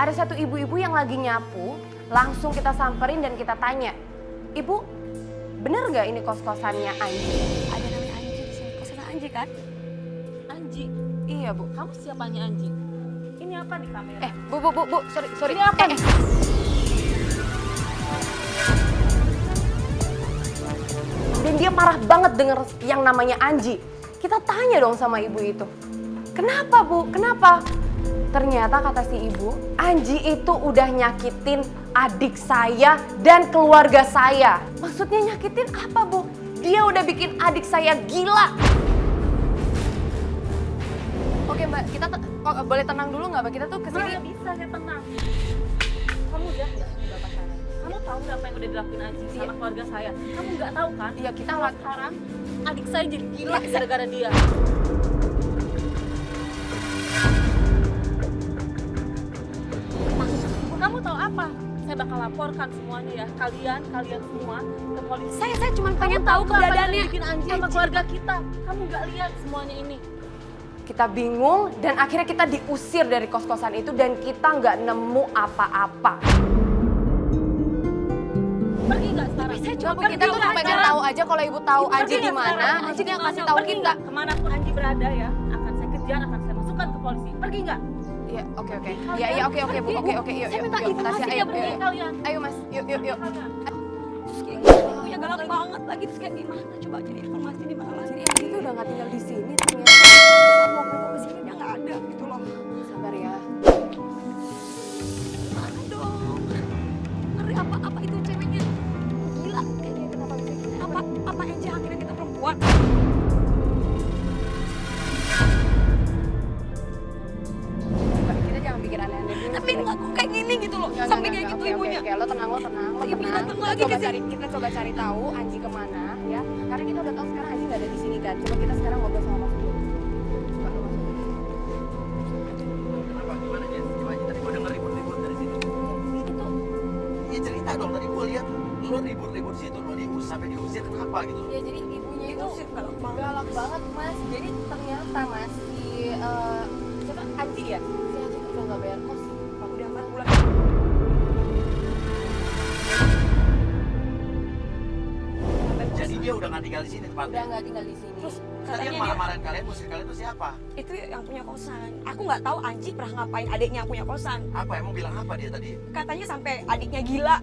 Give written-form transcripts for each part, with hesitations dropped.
ada satu ibu-ibu yang lagi nyapu, langsung kita samperin dan kita tanya, Ibu, bener nggak ini kos-kosannya Anji? Ada namanya Anji di sini. Kosan Anji kan? Anji, Iya Bu. kamu siapanya Anji? Ini apa di kamera? Bu, sorry. Ini apa? Dan dia marah banget denger yang namanya Anji. Kita tanya dong sama ibu itu. Kenapa Bu? Kenapa? Ternyata kata si ibu, Anji itu udah nyakitin adik saya dan keluarga saya. Maksudnya nyakitin apa Bu? Dia udah bikin adik saya gila. Oke Mbak, kita boleh tenang dulu nggak Mbak? Kita tuh kesini. Mana bisa saya tenang? Kamu lihat nggak ini bapak saya? Kamu tahu nggak apa yang udah dilakuin Anji sama keluarga saya? Kamu nggak tahu kan? Iya, kita Kalau nggak. sekarang adik saya jadi gila gara-gara dia. Kamu tahu apa? Saya bakal laporkan semuanya ya, kalian semua ke polisi. Saya cuma Kamu pengen tahu nggak apa yang keberadaannya. bikin Anji sama keluarga kita. Kamu nggak lihat semuanya ini. Kita bingung dan akhirnya kita diusir dari kos-kosan itu dan kita nggak nemu apa-apa. Pergi nggak sekarang? Saya cuma Pergi Kita tuh nggak pengen sekarang? tahu aja kalau ibu tahu Pergi Anji di nggak mana, sekarang? Anji dia kasih Pergi tahu nggak? kita. Kemanapun Anji berada ya, akan saya kejar, akan saya masukkan ke polisi. Pergi nggak? Iya, oke. Iya, oke Bu. Oke, yuk. Saya minta Yuk, informasi Tasya, dia ayo, pergi. yuk. Kalian. Ayo Mas, yuk. Terus kayak gitu, ya galak banget lagi. Terus kayak gimana? Coba jadi informasi di mana sih? Anji tuh udah nggak tinggal di sini ternyata. Mau ke sini dia nggak ada gitu loh. Sabar ya. Mana dong? Ngeri apa itu ceweknya? Gila. Kayak dia kenapa bisa gila? Apa Anji akhirnya kita perempuan? Kita jangan pikir aneh-aneh dulu. Tapi nggak kok kayak gini gitu loh. Nggak, Sampai nggak, kayak nggak. gitu Oke, ibunya. Oke, lo tenang. Lagi beli datang lagi ke sini. Kita coba cari tahu Anji kemana ya. Karena kita udah tahu sekarang Anji nggak ada di sini kan. Coba kita sekarang ngobrol sama Mas dulu. Coba lo masuk. Kenapa? Gimana Jess? Gimana? Tadi gue denger ribut-ribut dari sini. Itu Iya cerita dong, tadi gue lihat lo ribut-ribut situ, lo sampai diusir kenapa gitu? Ya jadi ibunya itu galak banget. galak banget Mas. Jadi ternyata Mas siapa Anji ya? Si Anji tuh udah nggak bayar kos. Udah 4 bulan. Jadi dia udah nggak tinggal di sini Udah tempatnya. nggak tinggal di sini. Terus Tadi katanya yang dia marah-marahin kalian, musir kalian itu siapa? itu yang punya kosan. Aku nggak tahu Anji pernah ngapain adiknya yang punya kosan. Apa emang bilang apa dia tadi? Katanya sampai adiknya gila.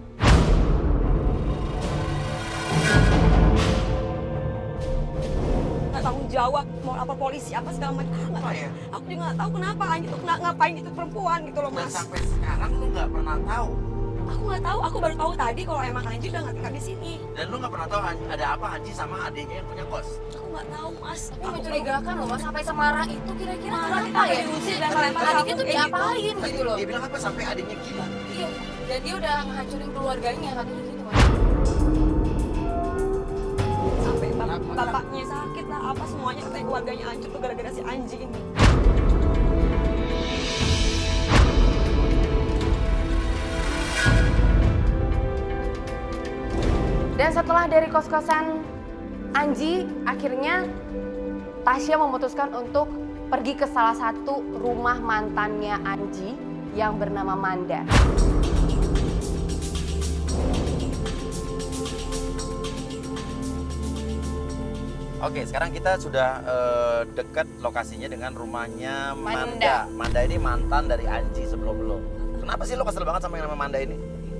Nggak tanggung jawab, mau lapor polisi apa segala macam. Apa ya? Aku juga nggak tahu kenapa Anji tuh ngapain itu perempuan gitu loh Dan Mas. sampai sekarang lo nggak pernah tahu. Aku nggak tahu, aku baru tahu tadi kalau emang Anji udah nggak tinggal di sini. Dan lo nggak pernah tahu ada apa Anji sama adiknya yang punya kos. Aku nggak tahu Mas. Tapi mencurigakan loh Mas sampai semarah itu kira-kira Marah, kenapa ya? diusir dan lempar Adiknya sabun tuh kayak diapain gitu loh. Dia bilang apa sampai adiknya gila? Iya. Dan dia udah menghancurin keluarganya katanya gitu Mas. Sampai bapaknya sakit lah, apa semuanya katanya keluarganya hancur tuh gara-gara si Anji ini. Dan setelah dari kos-kosan Anji, akhirnya Tasya memutuskan untuk pergi ke salah satu rumah mantannya Anji yang bernama Manda. Oke, sekarang kita sudah dekat lokasinya dengan rumahnya Manda. Manda ini mantan dari Anji sebelum-belum. Kenapa sih lo kesel banget sama yang namanya Manda ini?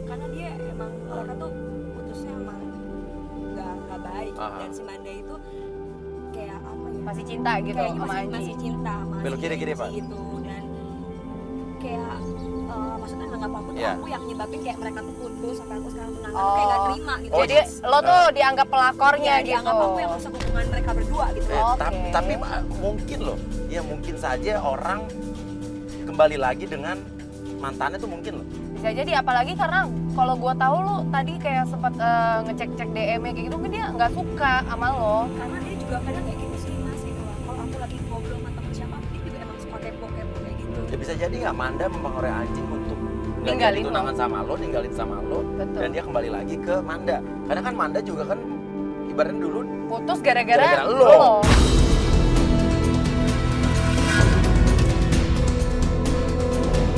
Karena dia emang mereka tuh putusnya emang nggak baik. Aha. Dan si Manda itu kayak apa ya? Masih cinta gitu Kayaknya sama masih Anji. cinta sama Belok si kiri-kiri, Anji Pak. gitu. Dan kayak maksudnya nganggap aku tuh Iya. aku yang nyebabin kayak mereka tuh putus sampai aku sekarang tunangan Oh. kayak nggak terima gitu. Oh, Jadi lo tuh dianggap pelakornya ya, gitu. dianggap aku yang rusak hubungan mereka berdua gitu. Oke. Tapi mungkin loh, ya mungkin saja orang kembali lagi dengan mantannya tuh mungkin loh. Bisa jadi apalagi karena kalau gua tahu lo tadi kayak sempat ngecek-cek DM-nya kayak gitu kan dia nggak suka sama lo. Karena dia juga kadang kayak gitu sih Mas gitu loh. Kalau aku lagi ngobrol sama teman siapa, dia juga emang suka kepo-kepo kayak gitu. Ya bisa jadi nggak Manda mempengaruhi Anji untuk nggak Ninggalin jadi lo. tunangan sama lo, ninggalin sama lo, Betul. dan dia kembali lagi ke Manda. Karena kan Manda juga kan ibaratnya dulu Putus gara-gara Gara-gara lo.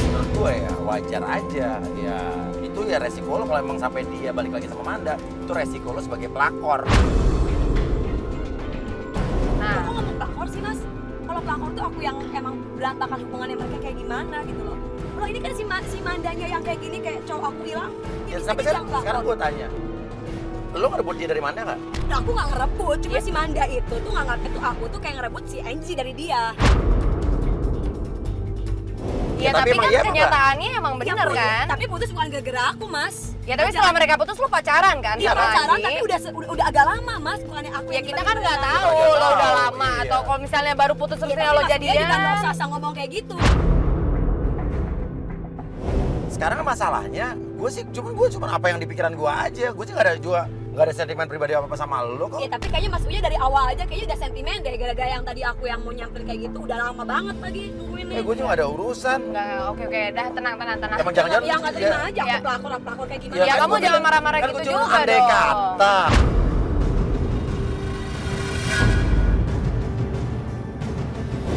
menurut gue ya, wajar aja. Ya itu ya resiko lo kalau emang sampai dia balik lagi sama Manda. Itu resiko lo sebagai pelakor. Nah, Kok ngomong pelakor sih mas? Kalau pelakor tuh aku yang emang berantakan hubungannya mereka kayak gimana gitu loh. Loh ini kan si Mandanya yang kayak gini kayak cowok aku bilang. Ya ini sampai dia yang sekarang pelakor. gue tanya. Lo ngerebut dia dari mana nggak? Nah, aku nggak ngerebut, cuma si Manda itu tuh nggak ngerti tuh aku tuh kayak ngerebut si Angie dari dia. ya tapi tapi emang kan iya apa kenyataannya emang bener Ya, kan? Tapi putus bukan gara-gara aku mas. Ya tapi setelah mereka putus lo pacaran kan Iya sama pacaran Anji? tapi udah agak lama mas, bukannya aku Ya yang kita kan tiba-tiba nggak bilang. tahu Nggak lo udah tahu, lama iya. atau kalau misalnya baru putus Ya, terus tapi lo mas, dia juga nggak jadian. usah ngomong kayak gitu. Sekarang masalahnya gue cuma apa yang di pikiran gue aja. Gue sih nggak ada sentimen pribadi apa sama lo kok. Ya tapi kayaknya mas Uya dari awal aja kayaknya udah sentimen deh, gara-gara yang tadi aku yang mau nyamperin kayak gitu udah lama banget lagi nungguinnya. Gue juga nggak ada urusan. Enggak, oke, dah tenang. Emang jangan-jangan Ya nggak terima aja Ya. aku pelakor kayak gimana. Ya, kan kamu gua jangan bilang- marah-marah kan gitu gua cuma juga andai dong. kata.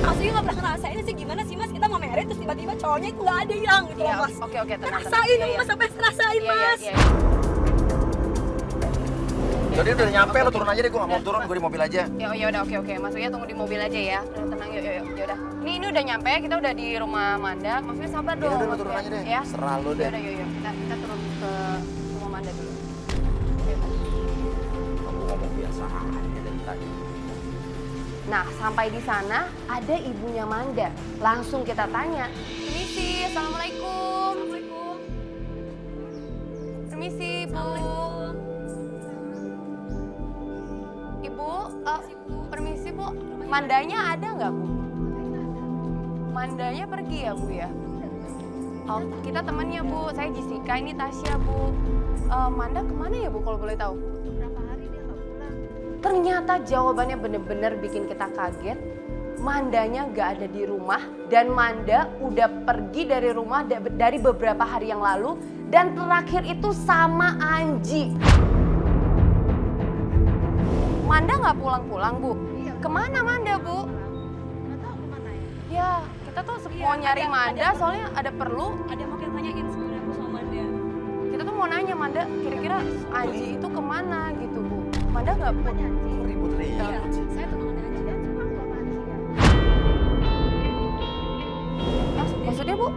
Mas Uya nggak pernah ngerasain sih gimana sih mas, kita mau married terus tiba-tiba cowoknya itu nggak ada yang gitu Iya, loh mas. oke, tenang. Rasain Iya, mas, sampai ngerasain Iya, mas. iya. Jadi udah nyampe lo turun aja deh. Gue nggak mau turun. Gue di mobil aja. Ya udah oke. Mas Uya tunggu di mobil aja ya. Udah tenang yuk. Ya udah. Ini udah nyampe, kita udah di rumah Manda. Mas Uya sabar Ya dong. udah lo Mas turun Uya. aja deh. Ya. Serah lo deh. Ya udah yuk. Kita turun ke rumah Manda dulu. Ya, Pak. Kamu ngomong biasa aja dari tadi. Nah, sampai di sana ada ibunya Manda. Langsung kita tanya. Permisi, assalamualaikum. Assalamualaikum. Permisi, Bu. Ibu, permisi Bu. Mandanya ada nggak Bu? Mandanya pergi ya Bu ya? Oh, kita temannya Bu. Saya Jessica, ini Tasya Bu. Manda kemana ya Bu kalau boleh tahu? Berapa hari dia nggak pulang? Ternyata jawabannya bener-bener bikin kita kaget. Mandanya nggak ada di rumah dan Manda udah pergi dari rumah dari beberapa hari yang lalu dan terakhir itu sama Anji. Manda nggak pulang-pulang Bu? Iya. Kemana Manda Bu? Nggak tahu kemana ya. Ya kita tuh Iya, mau nyari ada- Manda ada- soalnya ada perlu. Ada mau kita tanyain sebenarnya aku sama dia. Kita tuh mau nanya Manda kira-kira Anji itu kemana gitu Bu? Manda nggak pulang. Anji. Ribut-ribut. Iya, saya tunangannya Anji. Dia cuma belum Anji ya. Maksudnya Bu? Ya,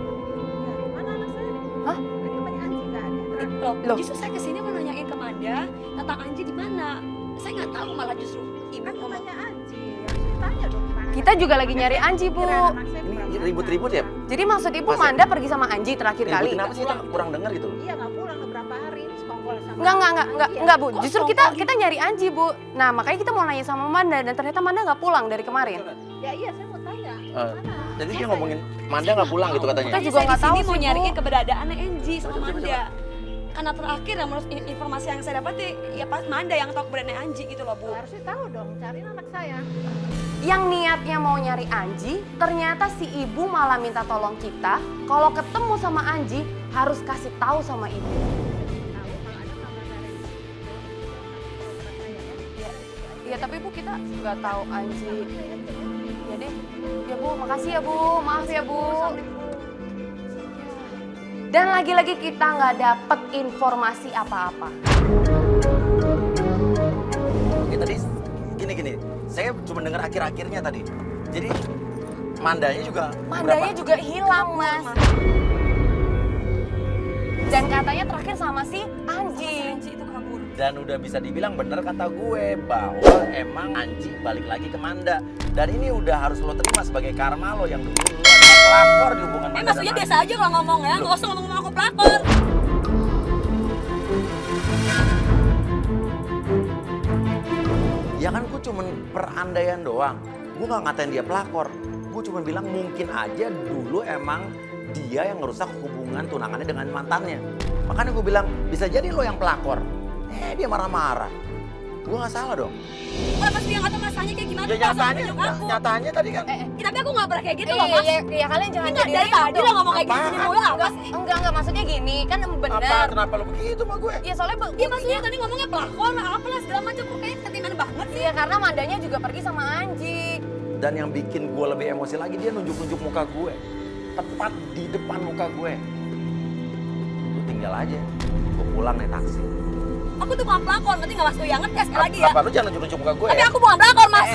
mana anak saya? Hah? Kan temannya Anji nggak ada. Loh. Justru saya kesini mau nanyain ke Manda tentang Anji di mana. Saya nggak tahu malah justru ibu Kan ngomong. temannya Anji. Harus ditanya dong gimana. Kita juga lagi nyari Anji Bu. Kira anak saya Ini kurang ribut-ribut ya? makan. Jadi maksud Ibu Masa? Manda pergi sama Anji terakhir kali? Ributin apa sih? Kita kurang denger gitu. Iya nggak pulang beberapa hari sekongkol sama. Enggak Bu. Kok Justru sekongkol kita nyari Anji Bu. Nah makanya kita mau nanya sama Manda dan ternyata Manda nggak pulang dari kemarin. Ya iya saya mau tanya. Eh, Mana? Jadi dia ngomongin Manda nggak pulang gitu katanya. Kita juga Saya nggak di sini tahu mau sih, nyariin Bu. keberadaannya Angie sama Coba, coba, Manda. Karena terakhir yang menurut informasi yang saya dapat ya pas Manda yang tahu keberadaannya Angie gitu loh Bu. Harusnya tahu dong, cariin anak saya. Yang niatnya mau nyari Anji, ternyata si ibu malah minta tolong kita kalau ketemu sama Anji harus kasih tahu sama ibu. Tahu kalau ada kabar dari saya ya. Ya tapi Bu kita nggak tahu Anji. Ya deh. Ya Bu, makasih ya Bu. Maaf ya Bu. Dan lagi-lagi kita nggak dapet informasi apa-apa. Oke tadi gini. Saya cuma dengar akhir-akhirnya tadi. Jadi Mandanya juga Mandanya juga hilang Mas. Dan katanya terakhir sama si Anji. Angie itu kabur. dan udah bisa dibilang bener kata gue bahwa emang Anji balik lagi ke Manda. Dan ini udah harus lo terima sebagai karma lo yang dulu lo adalah pelakor di hubungan Manda Maksudnya dan biasa aja kalau ngomong ya, nggak usah ngomong aku pelakor. Ya kan gue cuman perandaian doang. Gue gak ngatain dia pelakor. Gue cuma bilang mungkin aja dulu emang dia yang ngerusak hubungan tunangannya dengan mantannya. Makanya gue bilang bisa jadi lo yang pelakor. Dia marah-marah. Gue gak salah dong. Kalau pas dia nggak tahu masalahnya kayak gimana, Ya pas sama nyatanya, hidup aku. nyatanya tadi kan. Tapi aku nggak pernah kayak gitu loh mas. Iya, kalian jangan Enggak, jadi dari ribut tadi dong. lo ngomong kayak Apaan? gini mulu apa sih? Enggak, maksudnya gini, kan Apa? bener. Kenapa lo begitu sama gue? Ya soalnya Iya maksudnya tadi ngomongnya pelakor, apalah segala macam kok kayak ketingan banget sih. Iya karena Mandanya juga pergi sama Anji. Dan yang bikin gue lebih emosi lagi dia nunjuk-nunjuk muka gue. Tepat di depan muka gue. tinggal aja. Gue pulang naik taksi. Aku tuh bukan pelakor, berarti nggak Mas tuh yang ngetes sekali lagi ya. Apa lu jangan nunjuk-nunjuk muka gue Tapi ya? aku bukan pelakor Mas.